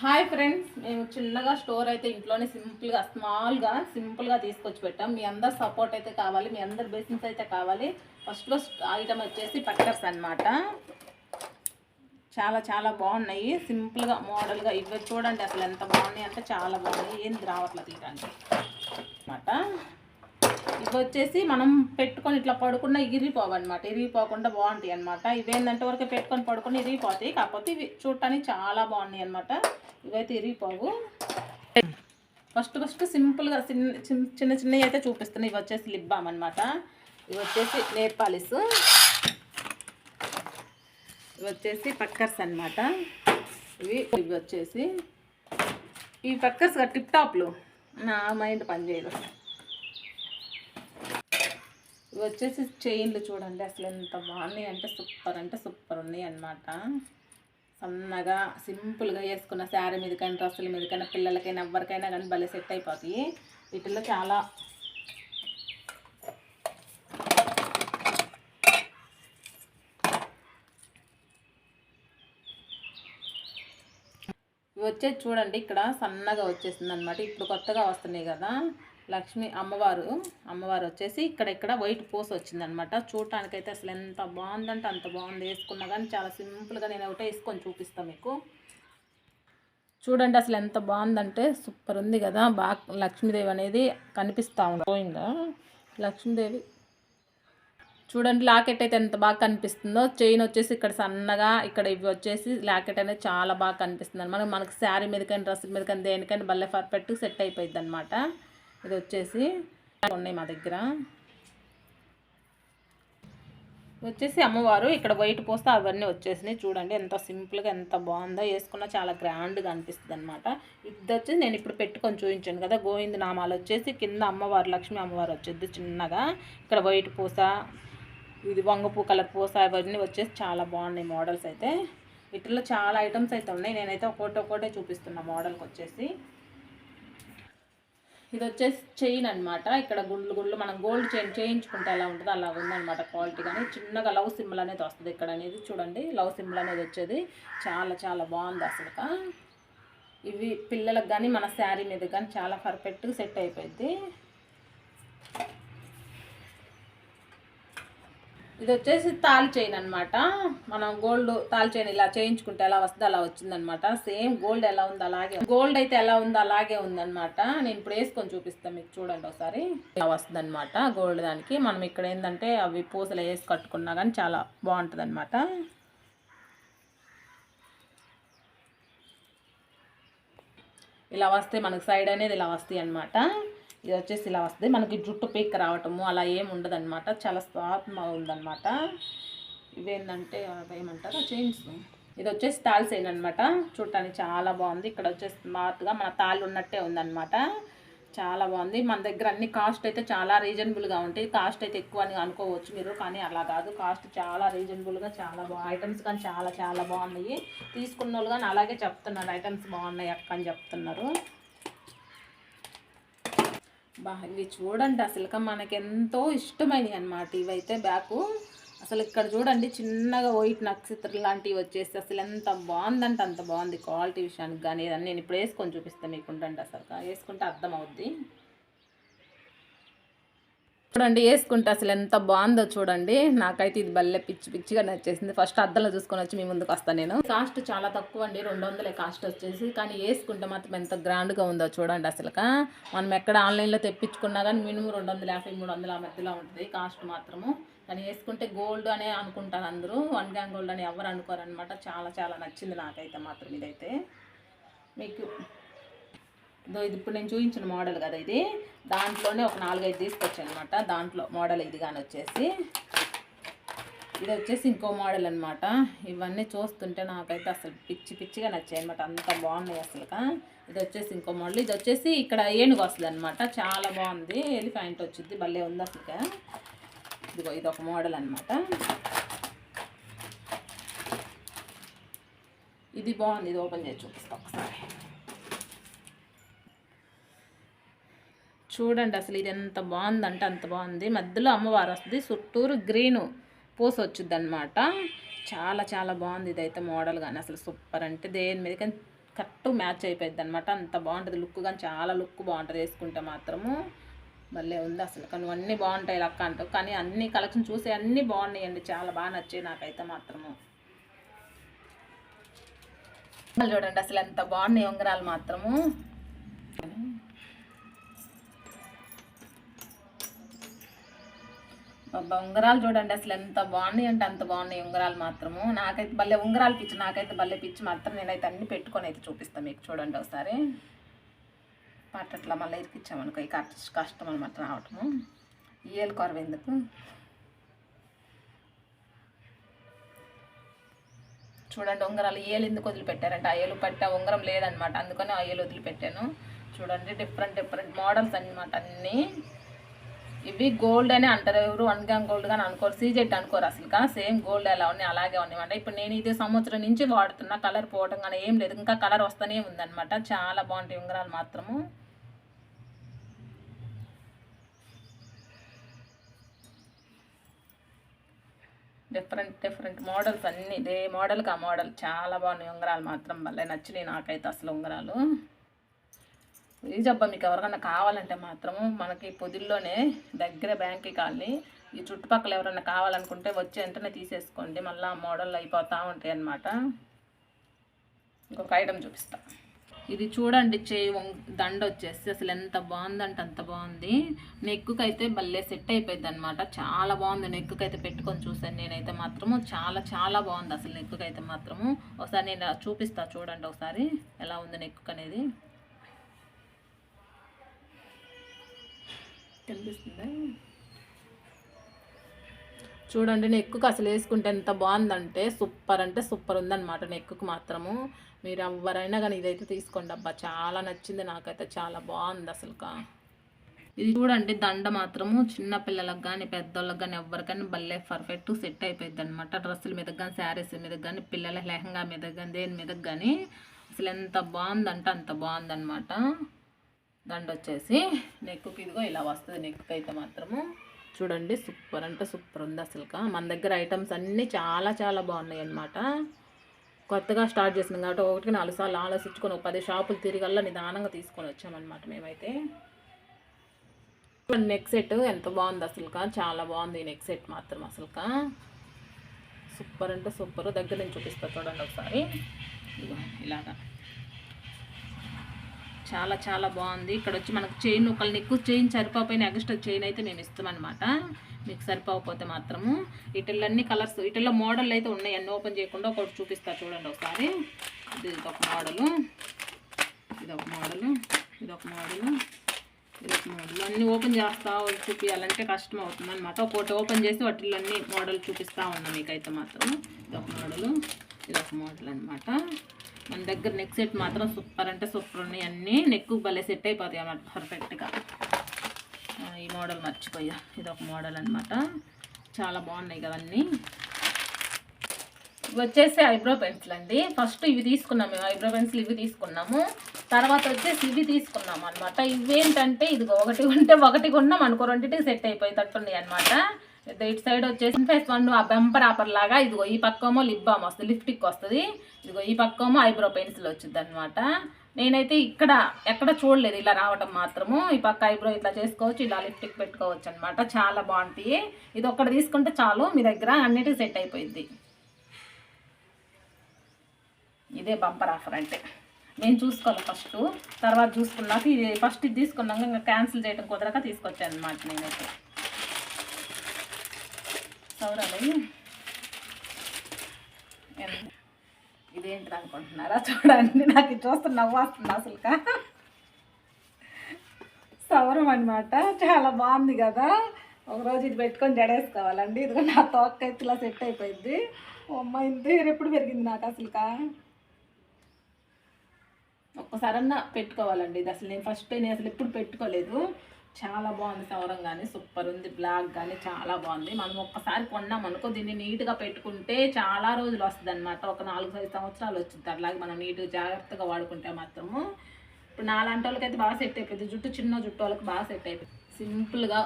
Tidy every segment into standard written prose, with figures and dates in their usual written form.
Hi friends, మేము చిన్నగా store అయితే ఇంట్లోనే సింపుల్గా తీసుకొచ్చి పెట్టాం. మీ అందరు సపోర్ట్ అయితే కావాలి, మీ అందరు బెసిన్స్ అయితే కావాలి. ఫస్ట్ ఐటమ్ వచ్చేసి పక్కర్స్ అనమాట. చాలా చాలా బాగున్నాయి, సింపుల్గా మోడల్గా. ఇవి చూడండి అసలు ఎంత బాగున్నాయి అంటే చాలా బాగున్నాయి. ఏంది రావట్లేదు తీయడానికి అనమాట. ఇవి వచ్చేసి మనం పెట్టుకొని ఇట్లా పడుకున్న ఇరిగిపోవన్నమాట, ఇరిగిపోకుండా బాగుంటాయి అనమాట. ఇవేంటంటే వరకు పెట్టుకొని పడుకొని ఇరిగిపోతాయి, కాకపోతే ఇవి చూడటానికి చాలా బాగున్నాయి అనమాట. ఇవైతే ఇరిగిపోవు. ఫస్ట్ సింపుల్గా చిన్న చిన్నవి అయితే చూపిస్తున్నాయి. ఇవి వచ్చేసి లిప్ బామ్ అనమాట. ఇవి వచ్చేసి నెయిల్ పాలిష్. ఇవి వచ్చేసి పక్కర్స్ అనమాట. ఇవి వచ్చేసి ఈ పక్కర్స్ టిప్ టాప్లు. నా మైండ్ పనిచేయదు. ఇవి వచ్చేసి చైన్లు చూడండి అసలు ఎంత బాగున్నాయి అంటే సూపర్ ఉన్నాయి అన్నమాట. సన్నగా సింపుల్గా వేసుకున్న శారీ మీదకైనా డ్రెస్సుల మీదకైనా పిల్లలకైనా ఎవరికైనా కానీ భలే సెట్ అయిపోతాయి. వీటిల్లో చాలా ఇవి వచ్చేసి చూడండి ఇక్కడ సన్నగా వచ్చేసింది అనమాట. ఇప్పుడు కొత్తగా వస్తున్నాయి కదా, లక్ష్మి అమ్మవారు వచ్చేసి ఇక్కడ వైట్ పూస వచ్చిందనమాట. చూడటానికైతే అసలు ఎంత బాగుందంటే అంత బాగుంది. వేసుకున్నా కానీ చాలా సింపుల్గా నేను ఒకటే వేసుకొని చూపిస్తాను మీకు. చూడండి అసలు ఎంత బాగుందంటే సూపర్ ఉంది కదా. బాగా లక్ష్మీదేవి అనేది కనిపిస్తూ పోయిందా లక్ష్మీదేవి. చూడండి లాకెట్ అయితే ఎంత బాగా కనిపిస్తుందో. చైన్ వచ్చేసి ఇక్కడ సన్నగా, ఇక్కడ ఇవి వచ్చేసి లాకెట్ అనేది చాలా బాగా కనిపిస్తుంది అనమాట. మనకు శారీ మీదకైనా డ్రెస్సుల మీదకైనా దేనికైనా భలే పర్ఫెక్ట్గా సెట్ అయిపోయింది అనమాట. ఇది వచ్చేసి ఉన్నాయి మా దగ్గర. వచ్చేసి అమ్మవారు ఇక్కడ వైట్ పోస్తే అవన్నీ వచ్చేసినాయి. చూడండి ఎంత సింపుల్గా ఎంత బాగుందో. వేసుకున్న చాలా గ్రాండ్గా అనిపిస్తుంది అనమాట. ఇది వచ్చేసి నేను ఇప్పుడు పెట్టుకొని చూపించాను కదా, గోవింద నామాలు వచ్చేసి కింద అమ్మవారు లక్ష్మీ అమ్మవారు వచ్చేది చిన్నగా. ఇక్కడ వైట్ పూస, ఇది వంగపూ కలర్ పూస, ఇవన్నీ వచ్చేసి చాలా బాగున్నాయి మోడల్స్ అయితే. వీటిల్లో చాలా ఐటమ్స్ అయితే ఉన్నాయి. నేనైతే ఒక్కోటే చూపిస్తున్నా మోడల్కి వచ్చేసి. ఇది వచ్చేసి చైన్ అనమాట. ఇక్కడ గుళ్ళు మనం గోల్డ్ చైన్ చేయించుకుంటే ఎలా ఉంటుందో అలా ఉందన్నమాట క్వాలిటీ. కానీ చిన్నగా లవ్ సింబల్ అనేది వస్తుంది ఇక్కడ అనేది. చూడండి లవ్ సింబల్ అనేది వచ్చేది చాలా చాలా బాగుంది అసలు. ఇవి పిల్లలకు కానీ మన శారీ మీద కానీ చాలా పర్ఫెక్ట్గా సెట్ అయిపోయింది. ఇది వచ్చేసి తాళి చైన్ అనమాట. మనం గోల్డ్ తాళి చైన్ ఇలా చేయించుకుంటే ఎలా వస్తుందో అలా వచ్చిందనమాట. సేమ్ గోల్డ్ ఎలా ఉందో అలాగే, గోల్డ్ అయితే ఎలా ఉందో అలాగే ఉందన్నమాట. నేను ఇప్పుడు వేసుకొని చూపిస్తాను మీకు, చూడండి ఒకసారి. ఇలా వస్తుంది అనమాట గోల్డ్ దానికి. మనం ఇక్కడ ఏంటంటే అవి పూసలు వేసి కట్టుకున్నా కానీ చాలా బాగుంటుంది అనమాట. ఇలా వస్తే మనకు సైడ్ అనేది ఇలా వస్తాయి అనమాట. ఇది వచ్చేసి ఇలా వస్తుంది. మనకి జుట్టు పీక్ రావటము అలా ఏమి ఉండదు అనమాట. చాలా స్వాత్మ ఉందన్నమాట. ఇవేంటంటే ఏమంటారు చైన్స్. ఇది వచ్చేసి తాళి చైన్ అనమాట. చూడటానికి చాలా బాగుంది. ఇక్కడ వచ్చేసి స్మార్ట్గా మన తాళ్ళు ఉన్నట్టే ఉందన్నమాట. చాలా బాగుంది. మన దగ్గర అన్ని కాస్ట్ అయితే చాలా రీజనబుల్గా ఉంటాయి. కాస్ట్ అయితే ఎక్కువ అని అనుకోవచ్చు మీరు, కానీ అలా కాదు. కాస్ట్ చాలా రీజనబుల్గా చాలా ఐటమ్స్ కానీ చాలా చాలా బాగున్నాయి. తీసుకున్న వాళ్ళు కానీ అలాగే చెప్తున్నారు, ఐటమ్స్ బాగున్నాయి అక్క అని చెప్తున్నారు. ఇవి చూడండి అసలు మనకెంతో ఇష్టమైనవి అనమాట. ఇవైతే బ్యాకు అసలు ఇక్కడ చూడండి చిన్నగా వైట్ నక్షత్రం లాంటివి వచ్చేసి అసలు ఎంత బాగుందంటే అంత బాగుంది క్వాలిటీ విషయానికి. కానీ ఇదన్నీ నేను ఇప్పుడు వేసుకొని చూపిస్తాను మీకు. ఉండండి అసలు వేసుకుంటే అర్థం అవుద్ది. చూడండి వేసుకుంటే అసలు ఎంత బాగుందో చూడండి. నాకైతే ఇది భలే పిచ్చిగా నచ్చేసింది. ఫస్ట్ అద్దంలో చూసుకొని వచ్చి మీ ముందుకు వస్తాను నేను. కాస్ట్ చాలా తక్కువ అండి, 200 కాస్ట్ వచ్చేసి. కానీ వేసుకుంటే మాత్రం ఎంత గ్రాండ్గా ఉందో చూడండి అసలు. మనం ఎక్కడ ఆన్లైన్లో తెప్పించుకున్నా కానీ మినిమం 250, 300 మధ్యలో ఉంటుంది కాస్ట్ మాత్రము. కానీ వేసుకుంటే గోల్డ్ అనే అనుకుంటారు అందరూ, 1 గ్రామ్ గోల్డ్ అని ఎవరు అనుకోరు అనమాట. చాలా చాలా నచ్చింది నాకైతే మాత్రం ఇదైతే. మీకు ఇది ఇప్పుడు నేను చూపించిన మోడల్ కదా, ఇది దాంట్లోనే ఒక 4-5 తీసుకొచ్చాను అనమాట. దాంట్లో మోడల్ ఇది కానీ వచ్చేసి, ఇది వచ్చేసి ఇంకో మోడల్ అనమాట. ఇవన్నీ చూస్తుంటే నాకైతే అసలు పిచ్చిగా నచ్చాయి అనమాట. అంత బాగున్నాయి అసలు. ఇది వచ్చేసి ఇంకో మోడల్. ఇది వచ్చేసి ఇక్కడ ఏనుగు వస్తుంది అనమాట. చాలా బాగుంది. ఎలిఫెంట్ వచ్చింది, భలే ఉంది అసలు. ఇదిగో ఇది ఒక మోడల్ అనమాట. ఇది బాగుంది. ఇది ఓపెన్ చేసి చూపిస్తాను ఒకసారి. చూడండి అసలు ఇది ఎంత బాగుందంటే అంత బాగుంది. మధ్యలో అమ్మవారు వస్తుంది, చుట్టూరు గ్రీను పూస వచ్చింది అనమాట. చాలా చాలా బాగుంది ఇదైతే మోడల్. కానీ అసలు సూపర్ అంటే దేని మీద కానీ కరెక్ట్ మ్యాచ్ అయిపోయింది అనమాట. అంత బాగుంటుంది లుక్, కానీ చాలా లుక్ బాగుంటుంది వేసుకుంటే మాత్రము. భలే ఉంది అసలు. కానీ అన్నీ బాగుంటాయి లక్క అంటావు, కానీ అన్ని కలెక్షన్ చూసి అన్నీ బాగున్నాయండి, చాలా బాగా నచ్చాయి నాకైతే మాత్రము. చూడండి అసలు ఎంత బాగున్నాయి ఉంగరాలు మాత్రము. ఉంగరాలు చూడండి అసలు ఎంత బాగున్నాయి అంటే అంత బాగున్నాయి ఉంగరాలు మాత్రము. నాకైతే భలే ఉంగరాలు పిచ్చి, నాకైతే భలే పిచ్చి మాత్రం. నేనైతే అన్ని పెట్టుకొని అయితే చూపిస్తాను మీకు, చూడండి ఒకసారి. పట్టట్లా మళ్ళీ ఇరికిచ్చామనుకో ఈ కష్టం అనమాట రావటము. ఏలు కొరవ ఎందుకు. చూడండి ఉంగరాలు ఏలు ఎందుకు వదిలిపెట్టారంటే, ఆ ఏలు పట్టే ఉంగరం లేదనమాట, అందుకని ఆ ఏలు వదిలిపెట్టాను. చూడండి డిఫరెంట్ డిఫరెంట్ మోడల్స్ అనమాట అన్నీ. ఇవి గోల్డ్ అని అంటారు, ఎవరు 1 గ్రామ్ గోల్డ్ కానీ అనుకోరు, సీజెట్ అనుకోరు అసలు. సేమ్ గోల్డ్ ఎలా ఉన్నాయి అలాగే ఉన్నాయన్నమాట. ఇప్పుడు నేను ఇదే సంవత్సరం నుంచి వాడుతున్నా, కలర్ పోవటం కానీ ఏం లేదు, ఇంకా కలర్ వస్తూనే ఉందన్నమాట. చాలా బాగుంటాయి ఉంగరాలు మాత్రము. డిఫరెంట్ డిఫరెంట్ మోడల్స్ అన్నీ, ఇదే మోడల్కి ఆ మోడల్. చాలా బాగున్నాయి ఉంగరాలు మాత్రం, భలే నచ్చినాయి నాకైతే అసలు ఉంగరాలు. జబ్బా మీకు ఎవరికైనా కావాలంటే మాత్రము మనకి పొదిల్లోనే దగ్గర బ్యాంక్కి కాలనీ, ఈ చుట్టుపక్కల ఎవరైనా కావాలనుకుంటే వచ్చి వెంటనే తీసేసుకోండి, మళ్ళీ మోడల్ అయిపోతూ ఉంటాయి అన్నమాట. ఇంకొక ఐటమ్ చూపిస్తా. ఇది చూడండి చేయి దండ వచ్చేసి అసలు ఎంత బాగుందంటే అంత బాగుంది. నెక్కుకైతే భలే సెట్ అయిపోయింది అనమాట, చాలా బాగుంది. నెక్కుకైతే పెట్టుకొని చూసాను నేనైతే మాత్రము, చాలా చాలా బాగుంది అసలు నెక్కుకైతే మాత్రము. ఒకసారి నేను చూపిస్తా చూడండి ఒకసారి ఎలా ఉంది నెక్కు అనేది. కనిపిస్తుందా? చూడండి నెక్కుకు అసలు వేసుకుంటే ఎంత బాగుందంటే సూపర్ అంటే సూపర్ ఉందన్నమాట నెక్కుకు మాత్రము. మీరు ఎవరైనా కానీ ఇదైతే తీసుకోండి అబ్బా, చాలా నచ్చింది నాకైతే, చాలా బాగుంది అసలు. ఇది చూడండి దండ మాత్రము చిన్న పిల్లలకు కానీ పెద్దోళ్ళకి కానీ ఎవరికైనా భలే పర్ఫెక్ట్ సెట్ అయిపోయింది అనమాట. డ్రెస్సుల మీద కానీ శారీస్ మీద కానీ పిల్లల లెహంగా మీద కానీ దేని మీద కానీ అసలు ఎంత బాగుందంటే అంత బాగుందన్నమాట. దండ వచ్చేసి నెక్కుకి ఇదిగో ఇలా వస్తుంది నెక్కుకి అయితే మాత్రము. చూడండి సూపర్ అంటే సూపర్ ఉంది అసలు. మన దగ్గర ఐటమ్స్ అన్నీ చాలా చాలా బాగున్నాయి అన్నమాట. కొత్తగా స్టార్ట్ చేసినాం కాబట్టి 1-4 సార్లు ఆలోచించుకొని 10 షాపులు తిరిగల్లా నిదానంగా తీసుకొని వచ్చామన్నమాట మేమైతే. నెక్ సెట్ ఎంత బాగుంది అసలు, చాలా బాగుంది ఈ నెక్ సెట్ మాత్రం అసలు. సూపర్ అంటే సూపర్. దగ్గర నుంచి చూపిస్తా చూడండి ఒకసారి. ఇలాగా చాలా చాలా బాగుంది. ఇక్కడ వచ్చి మనకు చైన్ ఒకళ్ళని ఎక్కువ చైన్ సరిపోయిన ఎక్స్ట్రా చైన్ అయితే మేము ఇస్తామన్నమాట, మీకు సరిపోకపోతే మాత్రము. వీటిల్లో కలర్స్ వీటిల్లో మోడల్ అయితే ఉన్నాయి, అన్నీ ఓపెన్ చేయకుండా ఒకటి చూపిస్తా చూడండి ఒకసారి. ఇది ఒక మోడలు, ఇదొక మోడలు, ఇదొక మోడలు, ఇదొక మోడల్. అన్నీ ఓపెన్ చేస్తా చూపించాలంటే కష్టం అవుతుంది అనమాట. ఒకటి ఓపెన్ చేసి వాటిల్లో అన్ని మోడల్ చూపిస్తూ ఉన్నాం మీకైతే మాత్రం. ఇదొక మోడలు, ఇదొక మోడల్ అనమాట. మన దగ్గర నెక్ సెట్ మాత్రం సూపర్ అంటే సూపర్ ఉన్నాయి అన్నీ. నెక్కు భలే సెట్ అయిపోతాయి అన్నమాట పర్ఫెక్ట్గా. ఈ మోడల్ మర్చిపోయా, ఇది ఒక మోడల్ అనమాట. చాలా బాగున్నాయి కదన్నీ. ఇవి వచ్చేసి ఐబ్రో పెన్సిల్ అండి. ఫస్ట్ ఇవి తీసుకున్నాము మేము, ఐబ్రో పెన్సిల్ ఇవి తీసుకున్నాము. తర్వాత వచ్చేసి ఇవి తీసుకున్నాము అనమాట. ఇవేంటంటే ఇదిగో ఒకటి ఉంటే ఒకటి కొన్నాం అనుకో, రెండింటికి సెట్ అయిపోయేటట్టున్నాయి అనమాట. ఇటు సైడ్ వచ్చేసి ఫేస్ 1 ఆ బంపర్ ఆపర్ లాగా, ఇదిగో ఈ పక్కేమో లిప్ బామ్ వస్తుంది, లిప్స్టిక్ వస్తుంది, ఇదిగో ఈ పక్కేమో ఐబ్రో పెన్సిల్ వచ్చింది అనమాట. నేనైతే ఇక్కడ ఎక్కడ చూడలేదు ఇలా రావటం మాత్రము. ఈ పక్క ఐబ్రో ఇట్లా చేసుకోవచ్చు, ఇలా లిప్స్టిక్ పెట్టుకోవచ్చు అనమాట. చాలా బాగుంటాయి. ఇది ఒక్కటి తీసుకుంటే చాలు, మీ దగ్గర అన్నిటికీ సెట్ అయిపోయింది. ఇదే బంపర్ ఆఫర్ అంటే. నేను చూసుకోవాలి ఫస్ట్, తర్వాత చూసుకున్నాక ఇది ఫస్ట్ ఇది తీసుకున్నాక ఇంకా క్యాన్సిల్ చేయడం కుదరక తీసుకొచ్చాను అనమాట నేనైతే. సౌరాలి ఇదేంటి అనుకుంటున్నారా? చూడండి నాకు ఇది చూస్తే నవ్వు వస్తుంది అసలు. సౌరం అనమాట, చాలా బాగుంది కదా. ఒకరోజు ఇది పెట్టుకొని జడేసుకోవాలండి. ఇదిగో నా తోక ఎత్తులా సెట్ అయిపోయింది. అమ్మ ఇంత ఎప్పుడు పెరిగింది నాకు అసలు. ఒక్కసారన్నా పెట్టుకోవాలండి ఇది అసలు. నేను ఫస్ట్ నేను అసలు ఎప్పుడు పెట్టుకోలేదు. చాలా బాగుంది సౌరం కానీ, సూపర్ ఉంది. బ్లాక్ కానీ చాలా బాగుంది. మనం ఒక్కసారి కొన్నాం అనుకో, దీన్ని నీట్గా పెట్టుకుంటే చాలా రోజులు వస్తుంది అనమాట. ఒక 4-5 సంవత్సరాలు వచ్చింది. అట్లాగే మనం నీట్గా జాగ్రత్తగా వాడుకుంటే మాత్రము. ఇప్పుడు నాలాంటి వాళ్ళకైతే బాగా సెట్ అయిపోయింది. జుట్టు చిన్న జుట్టు వాళ్ళకి బాగా సెట్ అయిపోయింది. సింపుల్గా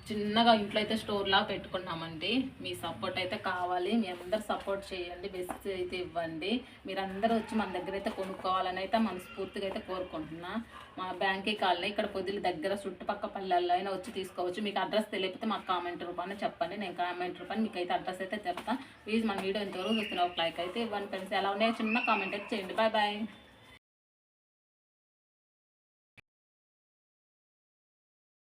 చిన్నగా ఇంట్లో అయితే స్టోర్లా పెట్టుకున్నామండి. మీ సపోర్ట్ అయితే కావాలి. మీ అందరు సపోర్ట్ చేయండి, బెస్ట్ అయితే ఇవ్వండి. మీరందరూ వచ్చి మన దగ్గర అయితే కొనుక్కోవాలని అయితే మనస్ఫూర్తిగా అయితే కోరుకుంటున్నా. మా బ్యాంకీ కాలనీ ఇక్కడ పొద్దుల దగ్గర చుట్టుపక్కల పల్లెల్లో అయినా వచ్చి తీసుకోవచ్చు. మీకు అడ్రస్ తెలియకపోతే మాకు కామెంట్ రూపాన్ని చెప్పండి. నేను కామెంట్ రూపాన్ని మీకు అయితే అడ్రస్ అయితే చెప్తాను. ప్లీజ్ మన వీడియో ఎంతవరకు చూస్తున్నా ఒక లైక్ అయితే ఇవ్వండి ఫ్రెండ్స్. ఎలా ఉన్నాయో చిన్న కామెంట్ అయితే చేయండి. Bye bye.